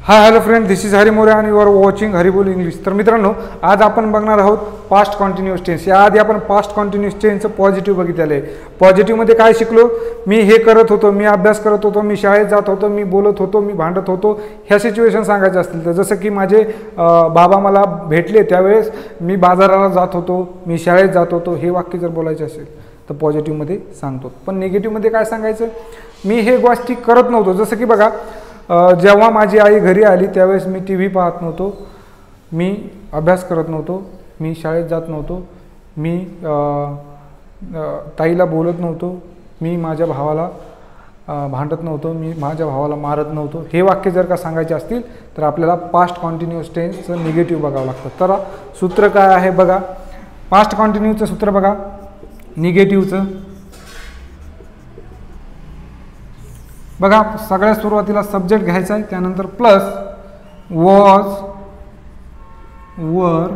High hello friend, this is Hari More आणि you are watching Haribol English. तर मित्रांनो, आज आपण बघणार आहोत पास्ट कॉन्टिन्युअस टेन्स. याआधी आपण पास्ट कॉन्टिन्युअस टेन्सचं पॉझिटिव्ह बघितलेलं आहे. पॉझिटिव्हमध्ये काय शिकलो? मी हे करत होतो, मी अभ्यास करत होतो, मी शाळेत जात होतो, मी बोलत होतो, मी भांडत होतो, ह्या सिच्युएशन सांगायच्या असतील तर जसं की माझे बाबा मला भेटले त्यावेळेस मी बाजाराला जात होतो, मी शाळेत जात होतो, हे वाक्य जर बोलायचे असेल तर पॉझिटिव्हमध्ये सांगतो. पण निगेटिव्हमध्ये काय सांगायचं? मी हे गोष्टी करत नव्हतो. जसं की बघा, जेव्हा माझी आई घरी आली त्यावेळेस मी टी व्ही पाहत नव्हतो, मी अभ्यास करत नव्हतो, मी शाळेत जात नव्हतो, मी ताईला बोलत नव्हतो, मी माझ्या भावाला भांडत नव्हतो, मी माझ्या भावाला मारत नव्हतो. हे वाक्य जर का सांगायचे असतील तर आपल्याला पास्ट कॉन्टिन्युअस टेन्सचं निगेटिव्ह बघावं लागतं. तर सूत्र काय आहे बघा, पास्ट कॉन्टिन्यूचं सूत्र बघा. निगेटिव्हचं बघा, सगळ्यात सुरुवातीला सब्जेक्ट घ्यायचा आहे, त्यानंतर प्लस वॉज वर,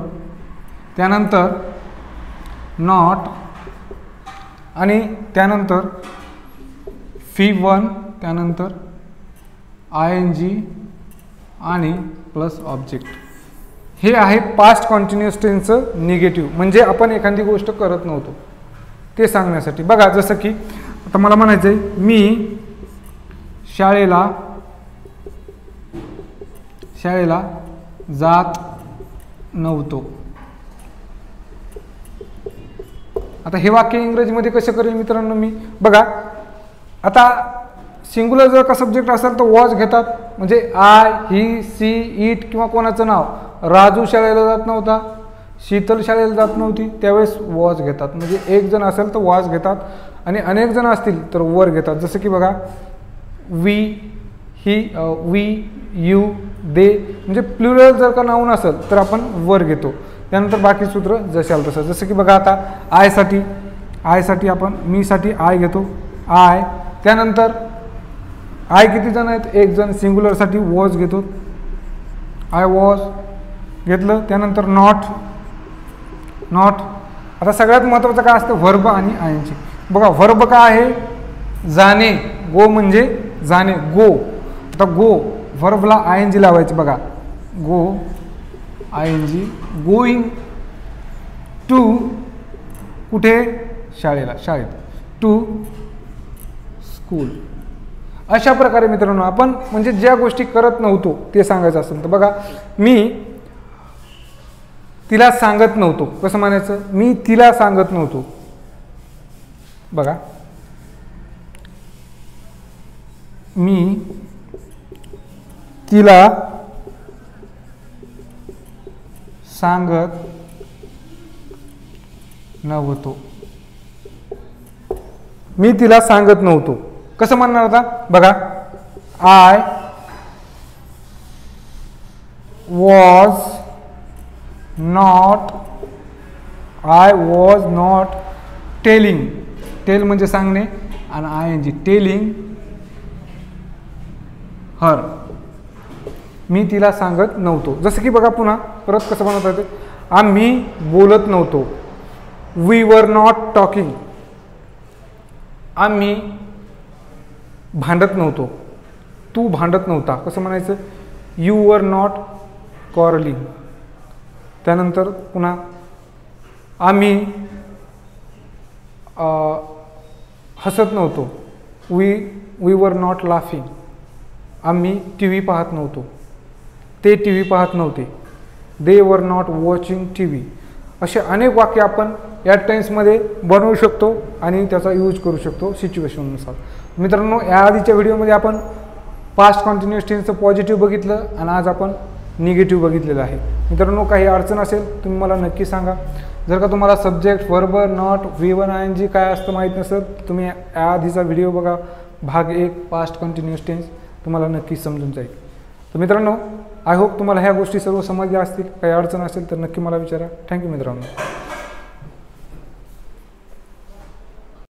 त्यानंतर नॉट आणि त्यानंतर V1, त्यानंतर ING आणि प्लस ऑब्जेक्ट. हे आहे पास्ट कॉन्टिन्युअस टेन्सचं निगेटिव्ह. म्हणजे आपण एखादी गोष्ट करत नव्हतो ते सांगण्यासाठी. बघा, जसं की आता मला म्हणायचं आहे मी शाळेला जात नव्हतो. आता हे वाक्य इंग्रजीमध्ये कसं करेल मित्रांनो मी? बघा, आता सिंग्युलर जर का सब्जेक्ट असेल तर वॉज घेतात, म्हणजे आय, ही, सी, इट किंवा कोणाचं नाव. राजू शाळेला जात नव्हता, शीतल शाळेला जात नव्हती, त्यावेळेस वॉज घेतात. म्हणजे एक जण असेल तर वॉज घेतात आणि अनेक जण असतील तर वर घेतात. जसं की बघा, वी, ही, वी, यू, दे. म्हणजे प्लुरल जर का नाऊन असेल तर आपण वर घेतो. त्यानंतर बाकी सूत्र जशाल तसं. जसं की बघा, आता आयसाठी आपण मीसाठी आय घेतो, आय. त्यानंतर आय किती जण आहेत? एक जण. सिंग्युलरसाठी वॉज घेतो, आय वॉज घेतलं. त्यानंतर नॉट. आता सगळ्यात महत्त्वाचं काय असतं? व्हर्ब आणि ING. बघा, व्हर्ब काय आहे? जाणे. गो म्हणजे जाणे, गो. आता गो व्हर्बला ING लावायची. बघा, गो ING, गोईंग टू, कुठे? शाळेत, टू स्कूल. अशा प्रकारे मित्रांनो आपण म्हणजे ज्या गोष्टी करत नव्हतो ते सांगायचं असेल तर बघा, मी तिला सांगत नव्हतो. कसं म्हणायचं? मी तिला सांगत नव्हतो. बघा, मी तिला सांगत नव्हतो. मी तिला सांगत नव्हतो. कसं म्हणणार होता? बघा, I was not telling. Tell म्हणजे सांगणे आणि ING, टेलिंग हर. मी तिला सांगत नव्हतो. जसं की बघा, पुन्हा परत कसं बनवता येते? आम्ही बोलत नव्हतो, वी वर नॉट टॉकिंग. आम्ही भांडत नव्हतो, तू भांडत नव्हता. कसं म्हणायचं? You were not quarrelling. त्यानंतर पुन्हा आम्ही हसत नव्हतो, वी वर नॉट लाफिंग. आम्ही टी व्ही पाहत नव्हतो, ते टी व्ही पाहत नव्हते, दे वर नॉट वॉचिंग TV. असे अनेक वाक्य आपण या टेन्समध्ये बनवू शकतो आणि त्याचा यूज करू शकतो सिच्युएशननुसार. मित्रांनो, याआधीच्या व्हिडिओमध्ये आपण पास्ट कॉन्टिन्युअस टेन्सचं पॉझिटिव्ह बघितलं आणि आज आपण निगेटिव्ह बघितलेलं आहे. मित्रांनो, काही अडचण असेल तुम्ही मला नक्की सांगा. जर का तुम्हाला subject, verb, not, V1, ING काय असतं माहीत नसेल तुम्ही याआधीचा व्हिडिओ बघा, भाग 1 पास्ट कॉन्टिन्युअस टेन्स, तुम्हाला नक्की समजून जाईल. तर मित्रांनो, आय होप तुम्हाला ह्या गोष्टी सर्व समजल्या असतील. काही अडचण असेल तर नक्की मला विचारा. थँक्यू मित्रांनो.